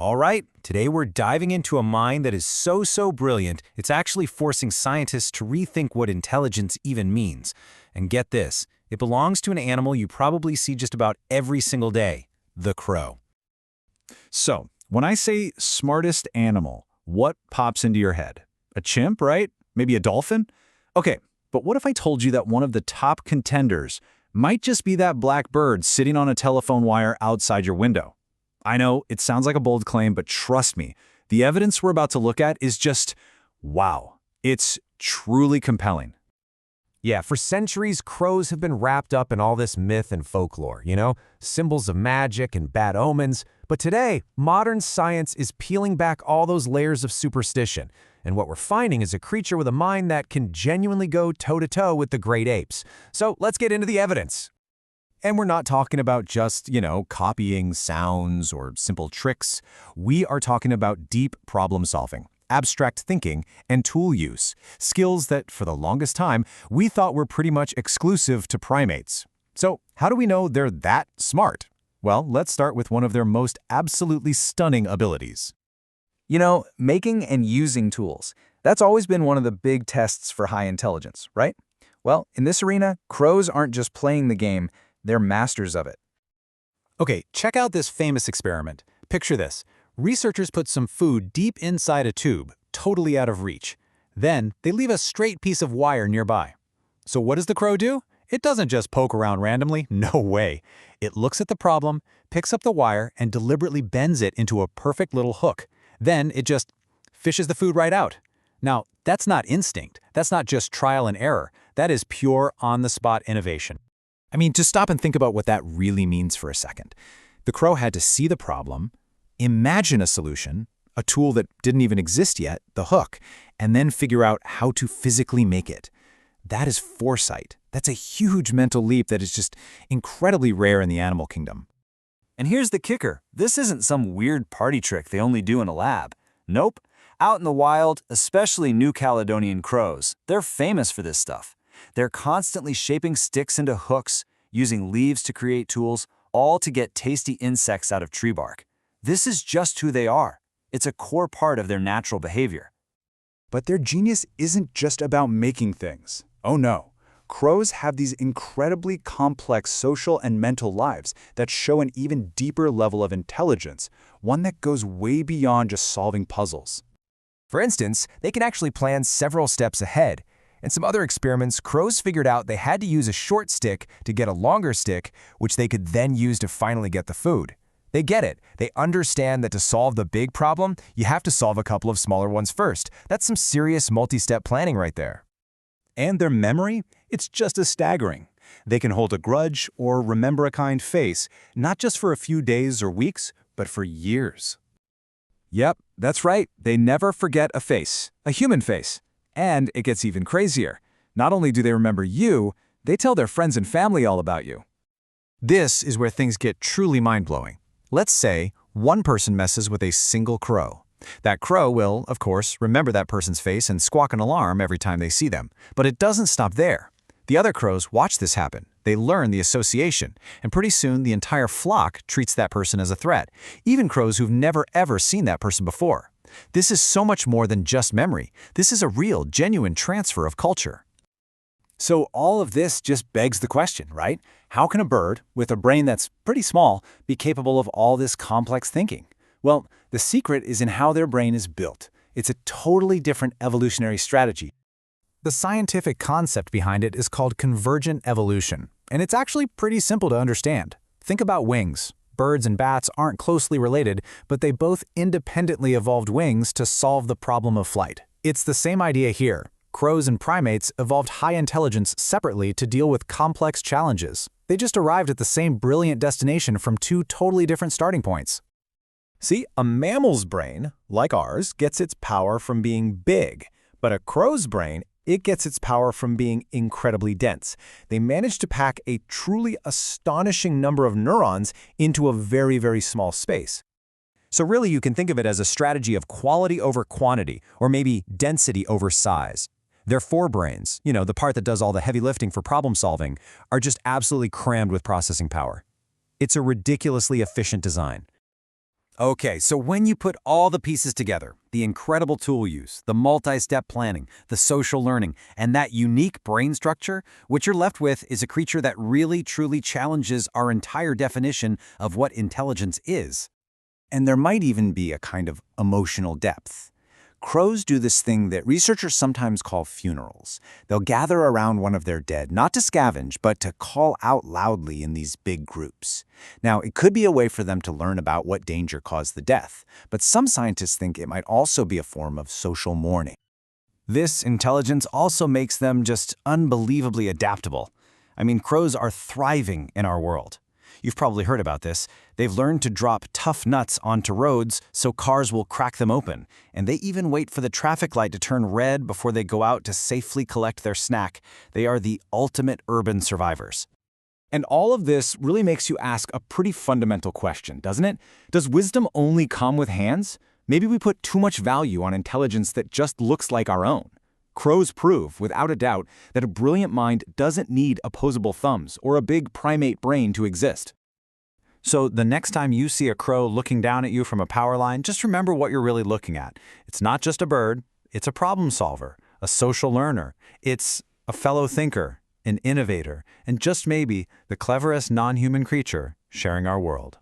All right, today we're diving into a mind that is so brilliant, it's actually forcing scientists to rethink what intelligence even means. And get this, it belongs to an animal you probably see just about every single day, the crow. So, when I say smartest animal, what pops into your head? A chimp, right? Maybe a dolphin? Okay, but what if I told you that one of the top contenders might just be that black bird sitting on a telephone wire outside your window? I know, it sounds like a bold claim, but trust me, the evidence we're about to look at is just, wow. It's truly compelling. Yeah, for centuries, crows have been wrapped up in all this myth and folklore, symbols of magic and bad omens. But today, modern science is peeling back all those layers of superstition. And what we're finding is a creature with a mind that can genuinely go toe-to-toe with the great apes. So let's get into the evidence. And we're not talking about just, copying sounds or simple tricks. We are talking about deep problem solving, abstract thinking, and tool use, skills that, for the longest time, we thought were pretty much exclusive to primates. So, how do we know they're that smart? Well, let's start with one of their most absolutely stunning abilities. Making and using tools. That's always been one of the big tests for high intelligence, right? Well, in this arena, crows aren't just playing the game, they're masters of it. Okay, check out this famous experiment. Picture this. Researchers put some food deep inside a tube, totally out of reach. Then, they leave a straight piece of wire nearby. So what does the crow do? It doesn't just poke around randomly. No way. It looks at the problem, picks up the wire, and deliberately bends it into a perfect little hook. Then it just fishes the food right out. Now, that's not instinct. That's not just trial and error. That is pure on-the-spot innovation. I mean, just stop and think about what that really means for a second. The crow had to see the problem, imagine a solution, a tool that didn't even exist yet, the hook, and then figure out how to physically make it. That is foresight. That's a huge mental leap that is just incredibly rare in the animal kingdom. And here's the kicker. This isn't some weird party trick they only do in a lab. Nope. Out in the wild, especially New Caledonian crows, they're famous for this stuff. They're constantly shaping sticks into hooks, using leaves to create tools, all to get tasty insects out of tree bark. This is just who they are. It's a core part of their natural behavior. But their genius isn't just about making things. Oh no. Crows have these incredibly complex social and mental lives that show an even deeper level of intelligence, one that goes way beyond just solving puzzles. For instance, they can actually plan several steps ahead. In some other experiments, crows figured out they had to use a short stick to get a longer stick, which they could then use to finally get the food. They get it. They understand that to solve the big problem, you have to solve a couple of smaller ones first. That's some serious multi-step planning right there. And their memory? It's just as staggering. They can hold a grudge or remember a kind face, not just for a few days or weeks, but for years. Yep, that's right. They never forget a face, a human face. And it gets even crazier. Not only do they remember you, they tell their friends and family all about you. This is where things get truly mind-blowing. Let's say one person messes with a single crow. That crow will, of course, remember that person's face and squawk an alarm every time they see them. But it doesn't stop there. The other crows watch this happen. They learn the association, and pretty soon the entire flock treats that person as a threat, even crows who've never ever seen that person before. This is so much more than just memory. This is a real, genuine transfer of culture. So all of this just begs the question, right? How can a bird, with a brain that's pretty small, be capable of all this complex thinking? Well, the secret is in how their brain is built. It's a totally different evolutionary strategy. The scientific concept behind it is called convergent evolution, and it's actually pretty simple to understand. Think about wings. Birds and bats aren't closely related, but they both independently evolved wings to solve the problem of flight. It's the same idea here. Crows and primates evolved high intelligence separately to deal with complex challenges. They just arrived at the same brilliant destination from two totally different starting points. See, a mammal's brain, like ours, gets its power from being big, but a crow's brain, it gets its power from being incredibly dense. They managed to pack a truly astonishing number of neurons into a very small space. So really, you can think of it as a strategy of quality over quantity, or maybe density over size. Their forebrains, the part that does all the heavy lifting for problem solving, are just absolutely crammed with processing power. It's a ridiculously efficient design. Okay, so when you put all the pieces together, the incredible tool use, the multi-step planning, the social learning, and that unique brain structure, what you're left with is a creature that really truly challenges our entire definition of what intelligence is. And there might even be a kind of emotional depth. Crows do this thing that researchers sometimes call funerals. They'll gather around one of their dead, not to scavenge, but to call out loudly in these big groups. Now, it could be a way for them to learn about what danger caused the death, but some scientists think it might also be a form of social mourning. This intelligence also makes them just unbelievably adaptable. I mean, crows are thriving in our world. You've probably heard about this. They've learned to drop tough nuts onto roads so cars will crack them open, and they even wait for the traffic light to turn red before they go out to safely collect their snack. They are the ultimate urban survivors. And all of this really makes you ask a pretty fundamental question, doesn't it? Does wisdom only come with hands? Maybe we put too much value on intelligence that just looks like our own. Crows prove, without a doubt, that a brilliant mind doesn't need opposable thumbs or a big primate brain to exist. So the next time you see a crow looking down at you from a power line, just remember what you're really looking at. It's not just a bird, it's a problem solver, a social learner. It's a fellow thinker, an innovator, and just maybe the cleverest non-human creature sharing our world.